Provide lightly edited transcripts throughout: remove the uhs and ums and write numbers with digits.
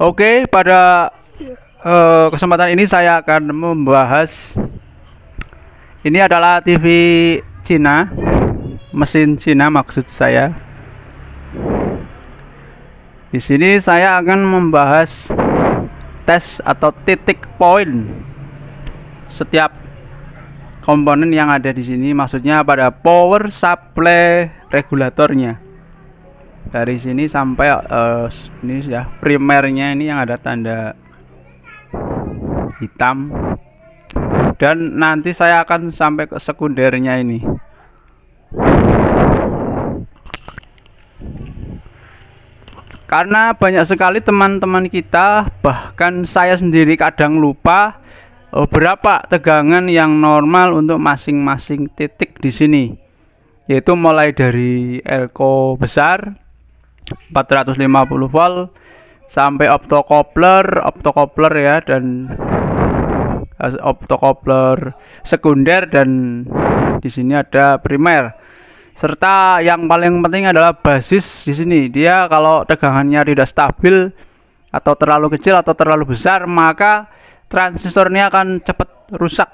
Oke, pada kesempatan ini saya akan membahas, ini adalah TV Cina, mesin Cina maksud saya. Di sini saya akan membahas tes atau titik poin setiap komponen yang ada di sini, maksudnya pada power supply regulatornya. Dari sini sampai ini ya, primernya ini yang ada tanda hitam, dan nanti saya akan sampai ke sekundernya ini. Karena banyak sekali teman-teman kita, bahkan saya sendiri kadang lupa berapa tegangan yang normal untuk masing-masing titik di sini, yaitu mulai dari elko besar 450 volt sampai optocoupler ya, dan optocoupler sekunder, dan di sini ada primer. Serta yang paling penting adalah basis. Di sini dia kalau tegangannya tidak stabil atau terlalu kecil atau terlalu besar, maka transistornya akan cepat rusak.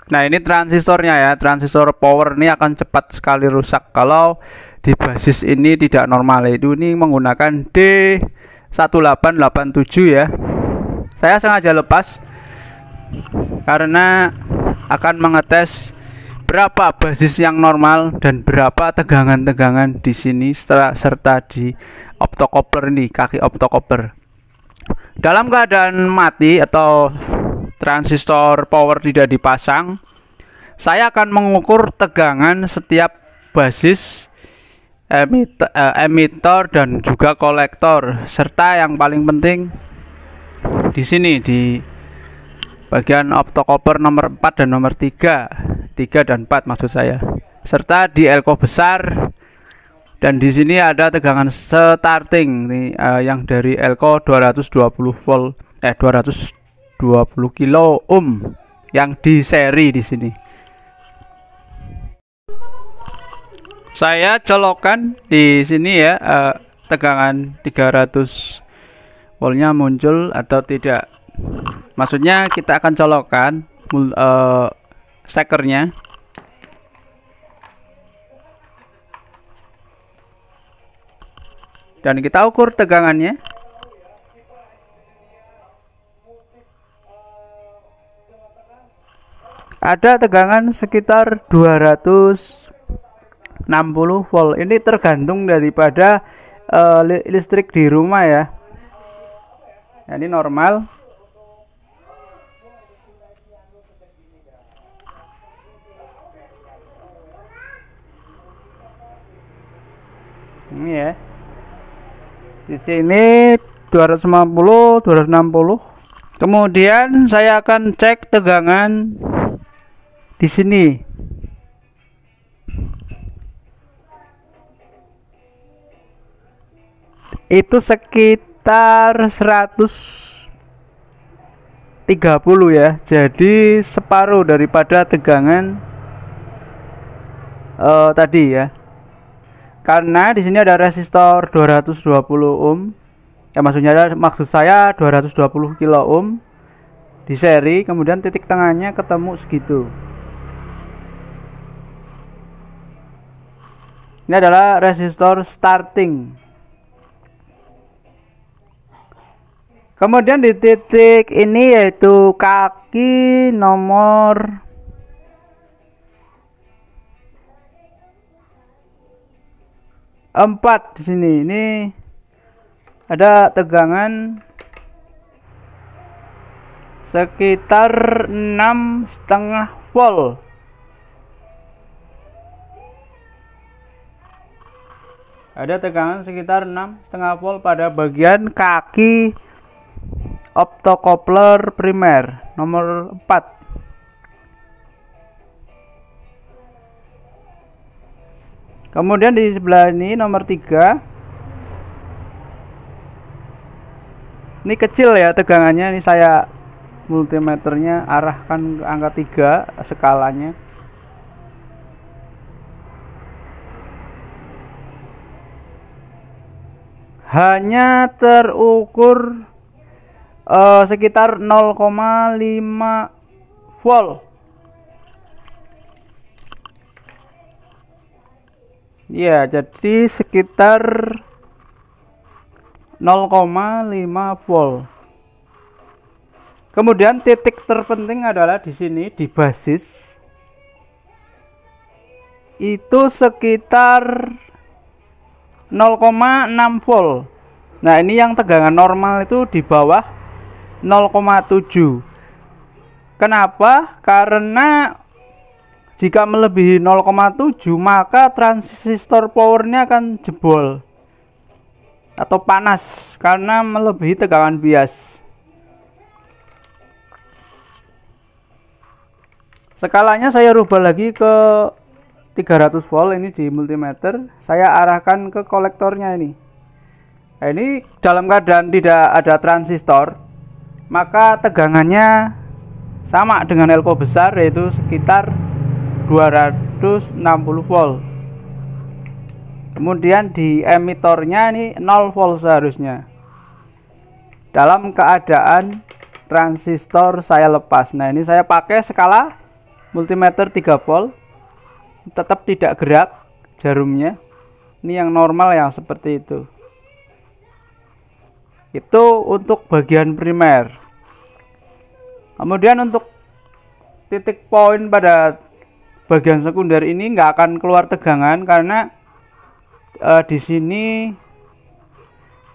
Nah, ini transistornya ya, transistor power ini akan cepat sekali rusak kalau di basis ini tidak normal. Itu ini menggunakan D1887 ya. Saya sengaja lepas karena akan mengetes berapa basis yang normal dan berapa tegangan-tegangan di sini serta di optocoupler ini, kaki optocoupler. Dalam keadaan mati atau transistor power tidak dipasang, saya akan mengukur tegangan setiap basis, emitter dan juga kolektor, serta yang paling penting di sini di bagian optocoupler nomor 4 dan nomor 3 dan 4 maksud saya, serta di elko besar. Dan di sini ada tegangan starting nih, yang dari elko 220 volt 220 kilo ohm yang di seri di sini. Saya colokan di sini ya, tegangan 300 voltnya muncul atau tidak. Maksudnya kita akan colokan stekernya. Dan kita ukur tegangannya. Ada tegangan sekitar 260 volt. Ini tergantung daripada listrik di rumah ya. Nah, ini normal. Ini ya. Di sini 250, 260. Kemudian saya akan cek tegangan di sini. Itu sekitar 130 ya. Jadi separuh daripada tegangan tadi ya. Karena di sini ada resistor 220 ohm. Ya, maksud saya 220 kilo ohm di seri, kemudian titik tengahnya ketemu segitu. Ini adalah resistor starting. Kemudian di titik ini yaitu kaki nomor 4 di sini. Ini ada tegangan sekitar 6,5 volt. Ada tegangan sekitar 6,5 volt pada bagian kaki optocoupler primer nomor 4. Kemudian di sebelah ini nomor 3. Ini kecil ya tegangannya. Ini saya multimeternya arahkan ke angka 3 skalanya. hanya terukur sekitar 0,5 volt. Ya, jadi sekitar 0,5 volt. Kemudian titik terpenting adalah di sini di basis. Itu sekitar 0,6 volt. Nah, ini yang tegangan normal itu di bawah 0,7. Kenapa? Karena jika melebihi 0,7 maka transistor powernya akan jebol atau panas karena melebihi tegangan bias. Skalanya saya rubah lagi ke 300 volt ini di multimeter. Saya arahkan ke kolektornya ini. Nah, ini dalam keadaan tidak ada transistor, maka tegangannya sama dengan elko besar, yaitu sekitar 260 volt. Kemudian di emitornya ini 0 volt seharusnya. Dalam keadaan transistor saya lepas. Nah, ini saya pakai skala multimeter 3 volt. Tetap tidak gerak jarumnya. Ini yang normal yang seperti itu. Itu untuk bagian primer. Kemudian untuk titik poin pada bagian sekunder ini nggak akan keluar tegangan karena di sini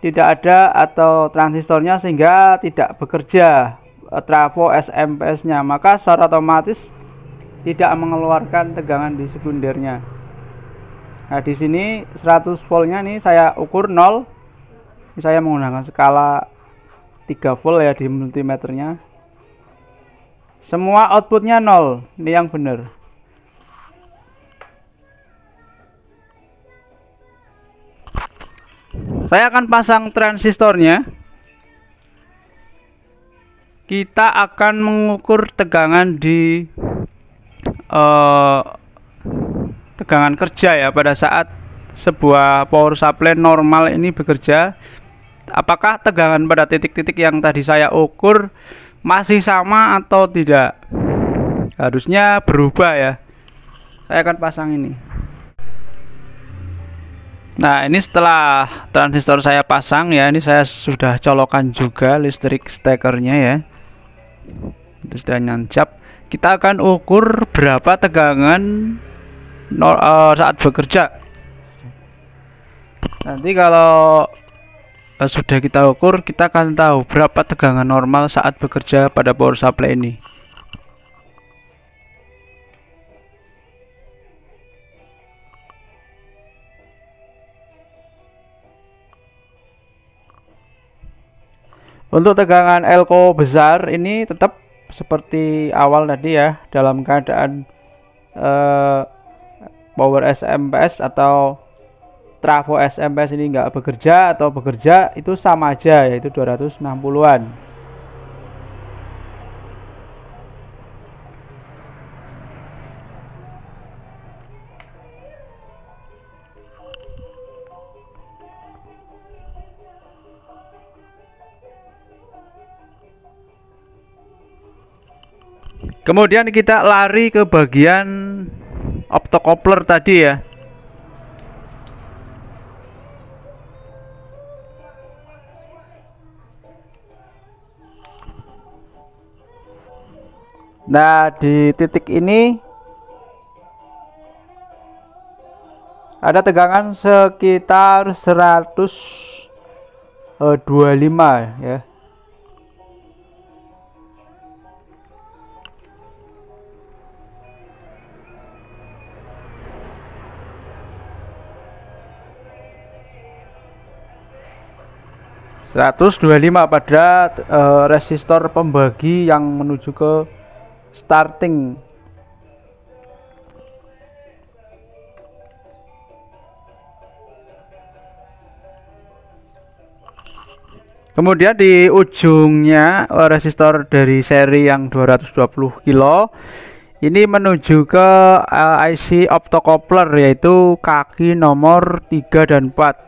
tidak ada atau transistornya, sehingga tidak bekerja trafo SMP-nya, maka secara otomatis tidak mengeluarkan tegangan di sekundernya. Nah, di sini 100 voltnya nih saya ukur 0. Ini saya menggunakan skala 3 volt ya di multimeternya. Semua outputnya 0. Ini yang benar. Saya akan pasang transistornya. Kita akan mengukur tegangan di tegangan kerja ya pada saat sebuah power supply normal ini bekerja. Apakah tegangan pada titik-titik yang tadi saya ukur masih sama atau tidak? Harusnya berubah ya. Saya akan pasang ini. Nah, ini setelah transistor saya pasang ya, ini saya sudah colokan juga listrik stekernya ya. Itu sudah nancap. Kita akan ukur berapa tegangan saat bekerja. Nanti kalau sudah kita ukur, kita akan tahu berapa tegangan normal saat bekerja pada power supply ini. Untuk tegangan elko besar ini tetap seperti awal tadi ya, dalam keadaan power SMPS atau trafo SMPS ini nggak bekerja atau bekerja, itu sama aja, yaitu 260-an. Kemudian kita lari ke bagian optocoupler tadi ya. Nah, di titik ini ada tegangan sekitar 125 ya. pada resistor pembagi yang menuju ke starting. Kemudian di ujungnya resistor dari seri yang 220 kilo ini menuju ke IC optocoupler, yaitu kaki nomor 3 dan 4.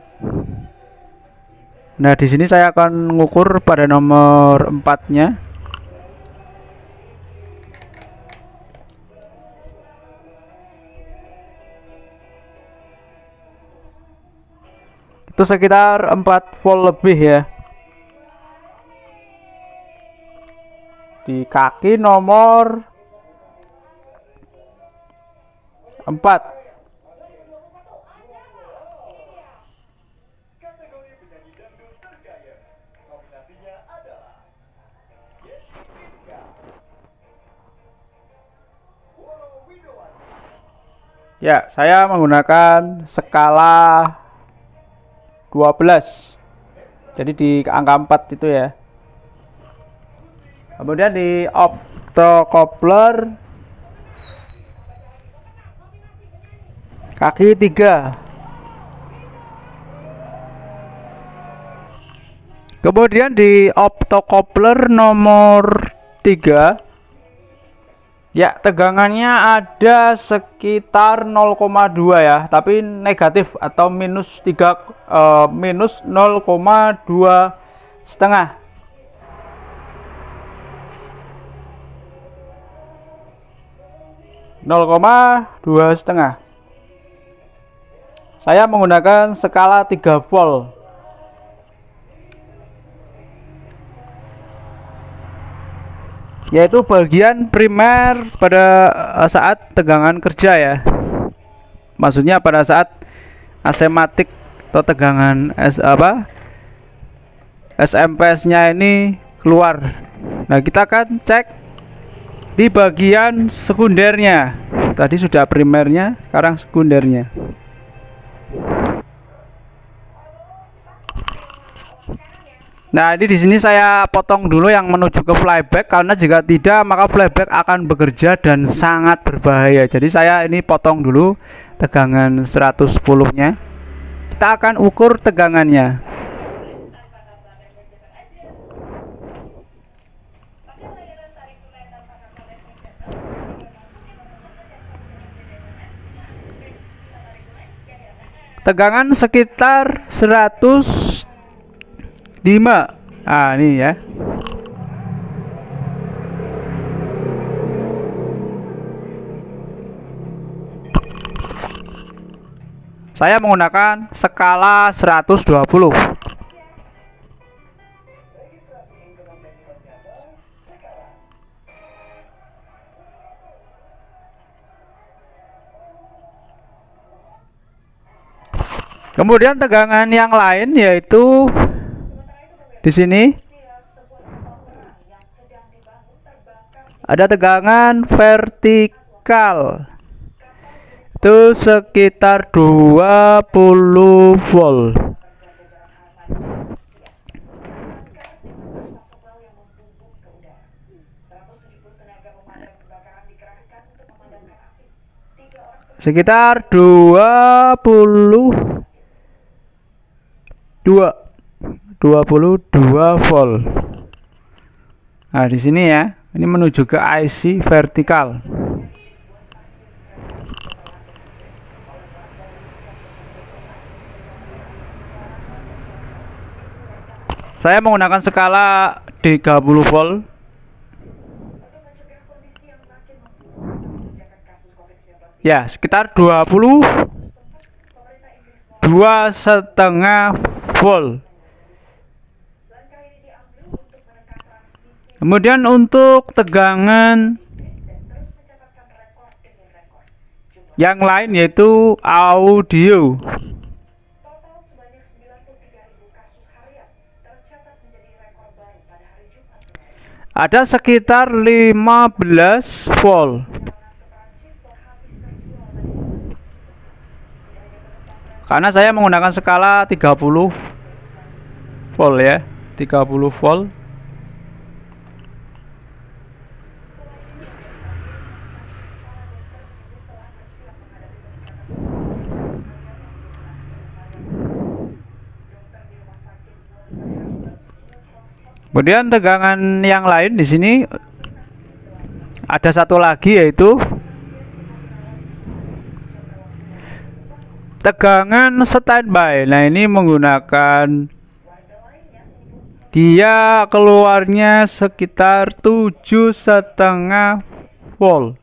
Nah, di sini saya akan mengukur pada nomor 4-nya. Itu sekitar 4 volt lebih ya. Di kaki nomor 4. Ya, saya menggunakan skala 12. Jadi di angka 4 itu ya. Kemudian di optocoupler kaki 3. Kemudian di optocoupler nomor 3, ya, tegangannya ada sekitar 0,2 ya, tapi negatif atau minus 0,2 setengah. Saya menggunakan skala 3 volt. Yaitu bagian primer pada saat tegangan kerja ya. Maksudnya pada saat asematik atau tegangan SMPS-nya ini keluar. Nah, kita akan cek di bagian sekundernya. Tadi sudah primernya, sekarang sekundernya. Nah, ini di sini saya potong dulu yang menuju ke flyback, karena jika tidak maka flyback akan bekerja dan sangat berbahaya. Jadi saya ini potong dulu tegangan 110-nya. Kita akan ukur tegangannya. Tegangan sekitar 105. Nah, ini ya. Saya menggunakan skala 120. Kemudian tegangan yang lain yaitu di sini ada tegangan vertikal. Itu sekitar 20 volt. Sekitar 22 volt. Nah, di sini ya, ini menuju ke IC vertikal. Saya menggunakan skala 30 volt. Ya, sekitar 22,5 volt. Kemudian untuk tegangan yang lain yaitu audio. Ada sekitar 15 volt. Karena saya menggunakan skala 30 volt ya, 30 volt. Kemudian tegangan yang lain di sini ada satu lagi yaitu tegangan standby. Nah, ini menggunakan Dia keluarnya sekitar 7,5 volt.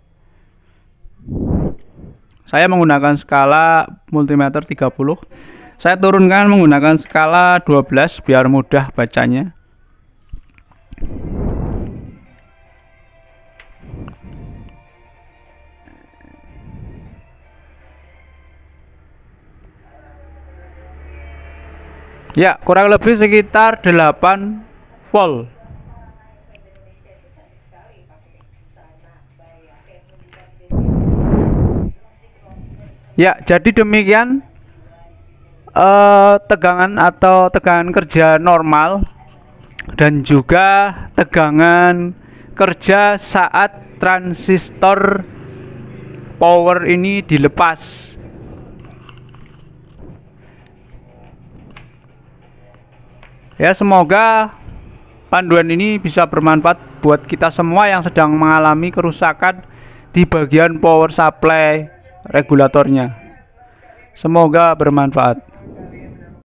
Saya menggunakan skala multimeter 30. Saya turunkan menggunakan skala 12 biar mudah bacanya. Ya, kurang lebih sekitar 8 volt. Ya, jadi demikian tegangan atau tegangan kerja normal dan juga tegangan kerja saat transistor power ini dilepas. Ya, semoga panduan ini bisa bermanfaat buat kita semua yang sedang mengalami kerusakan di bagian power supply regulatornya. Semoga bermanfaat.